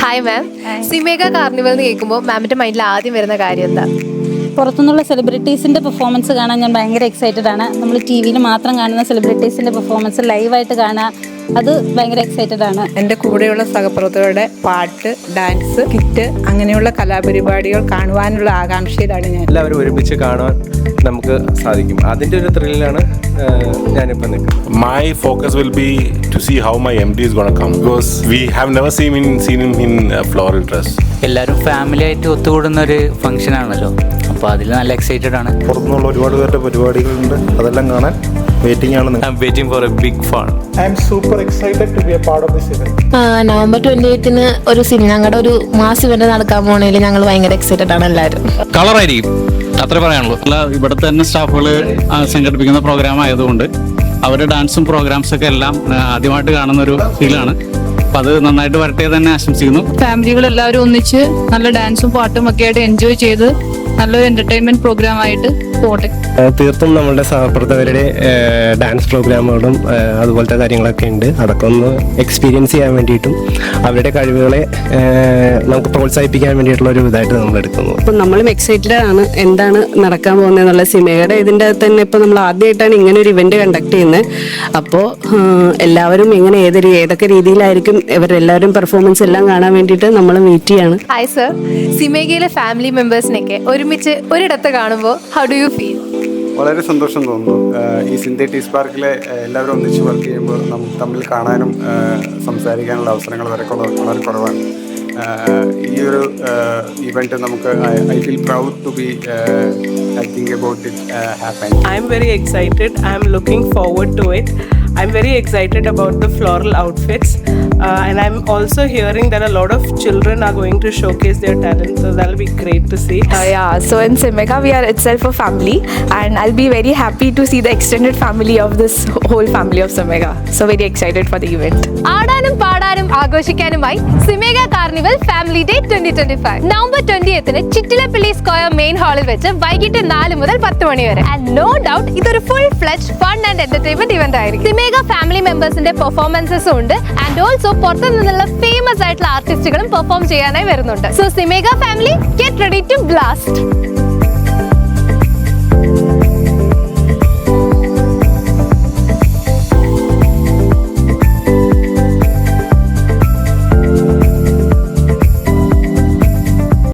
Hi ma'am. സിമേഗ carnival എന്ന് കേൾക്കുമ്പോൾ മാമിന്റെ മൈൻഡിൽ ആദ്യം വരുന്ന കാര്യം എന്താ? പുറത്തുനിന്നുള്ള സെലിബ്രിറ്റീസിൻ്റെ പെർഫോമൻസ് കാണാൻ ഞാൻ ഭയങ്കര എക്സൈറ്റഡ് ആണ്. നമ്മൾ ടി വിയിൽ മാത്രം കാണുന്ന സെലിബ്രിറ്റീസിൻ്റെ പെർഫോമൻസ് ലൈവായിട്ട് കാണാൻ അത് ഭയങ്കര എക്സൈറ്റഡ് ആണ്. എൻ്റെ കൂടെയുള്ള സഹപ്രവർത്തകരുടെ പാട്ട്, ഡാൻസ്, കിറ്റ് അങ്ങനെയുള്ള കലാപരിപാടികൾ കാണുവാനുള്ള ആകാംക്ഷയിലാണ് ഞാൻ. എല്ലാവരും ഒരുമിച്ച് കാണാൻ നമുക്ക് സാധിക്കും. അതിൻ്റെ ഒരു ത്രില്ലിലാണ് ഞാനിപ്പോൾ നിൽക്കുന്നത്. My focus will be to see how my MD is going to come because we have never seen him in floral dress. എല്ലാവരും ഫാമിലി ആയിട്ട് ഒത്തുകൂടുന്ന ഒരു ഫംഗ്ഷൻ ആണല്ലോ, അപ്പോൾ അതിൽ നല്ല എക്സൈറ്റഡ് ആണ്. പുറത്തുനിന്നുള്ള ഒരുപാട് പേരുടെ പരിപാടികളുണ്ട്, അതെല്ലാം കാണാൻ വെയിറ്റിംഗ് ആണ്. I'm waiting for a big fun. I am super excited to be a part of this event. November 28 ഒരു ഞങ്ങളുടെ ഒരു മാസ് ഇവന്റ് നടക്കാൻ പോണേൽ ഞങ്ങൾ ഭയങ്കര എക്സൈറ്റഡ് ആണ് എല്ലാവരും. കളറായിരിക്കും, അത്രേ പറയാനുള്ളൂ. അല്ല, ഇവിടുത്തെ തന്നെ സ്റ്റാഫുകൾ സംഘടിപ്പിക്കുന്ന പ്രോഗ്രാം ആയതുകൊണ്ട് അവരുടെ ഡാൻസും പ്രോഗ്രാംസൊക്കെ എല്ലാം ആദ്യമായിട്ട് കാണുന്ന ഒരു ഫീലാണ്. അപ്പം അത് നന്നായിട്ട് വരട്ടെ തന്നെ ആശംസിക്കുന്നു. ഫാമിലികൾ എല്ലാവരും ഒന്നിച്ച് നല്ല ഡാൻസും പാട്ടും ഒക്കെ ആയിട്ട് എൻജോയ് ചെയ്ത് നല്ലൊരു എന്റർടൈൻമെന്റ് പ്രോഗ്രാം ആയിട്ട് പോട്ടെ. തീർത്തും നമ്മളുടെ സഹപ്രവർത്തകരുടെ ഡാൻസ് പ്രോഗ്രാമുകളും അതുപോലത്തെ കാര്യങ്ങളൊക്കെ ഉണ്ട്. അതൊക്കെ ഒന്ന് എക്സ്പീരിയൻസ് ചെയ്യാൻ വേണ്ടിയിട്ടും അവരുടെ കഴിവുകളെ നമുക്ക് പ്രോത്സാഹിപ്പിക്കാൻ വേണ്ടിയിട്ടുള്ള ഒരു ഇതായിട്ട് നമ്മൾ എടുക്കുന്നു. അപ്പം നമ്മളും എക്സൈറ്റഡ് ആണ് എന്താണ് നടക്കാൻ പോകുന്നതെന്നുള്ള. സിമേഗയുടെ ഇതിൻ്റെ തന്നെ ഇപ്പോൾ നമ്മൾ ആദ്യമായിട്ടാണ് ഇങ്ങനെ ഒരു ഇവന്റ് കണ്ടക്ട് ചെയ്യുന്നത്. അപ്പോൾ എല്ലാവരും എങ്ങനെ ഏതൊക്കെ രീതിയിലായിരിക്കും ഇവരെല്ലാവരും പെർഫോമൻസ് എല്ലാം കാണാൻ വേണ്ടിയിട്ട് നമ്മൾ വെയിറ്റ് ചെയ്യാണ്. Hi sir. സിമേഗയിലെ ഫാമിലി മെമ്പേഴ്സിനൊക്കെ ഒരുമിച്ച് ഒരിടത്ത് കാണുമ്പോൾ ഹൗ ഡു യു ഫീൽ? വളരെ സന്തോഷം തോന്നുന്നു. ഈ സിന്തറ്റിക്സ് പാർക്കിലെ എല്ലാവരും ഒന്നിച്ച് വർക്ക് ചെയ്യുമ്പോൾ നമുക്ക് തമ്മിൽ കാണാനും സംസാരിക്കാനുള്ള അവസരങ്ങൾ വളരെ കുറവാണ്. ഈ ഒരു ഇവന്റ് നമുക്ക് I feel proud to be think about it happen. I am very excited. I am looking forward to it. I'm very excited about the floral outfits, and I'm also hearing that a lot of children are going to showcase their talent, so that'll be great to see. So in Simega we are itself a family, and I'll be very happy to see the extended family of this whole family of Simega. So very excited for the event. ആടാനും പാടാനും ആഘോഷിക്കാനുമായി സിമേഗ carnival family day 2025 November 20 Chittilappilly square main ഹാളിൽ വെച്ച് വൈകിട്ട് 4 മുതൽ 10 മണി വരെ. ആൻഡ് നോ ഡൗട്ട് ഇതൊരു full fledge fun and entertainment event ആയിരിക്കും. സിമേഗ ഫാമിലി മെമ്പേഴ്സിന്റെ പെർഫോമൻസസും ഉണ്ട്. ആൻഡ് ഓൾസോ പുറത്തു നിന്നുള്ള ഫേമസ് ആയിട്ടുള്ള ആർട്ടിസ്റ്റുകളും പെർഫോം ചെയ്യാനായി വരുന്നുണ്ട്. സോ സിമേഗ family get ready to blast.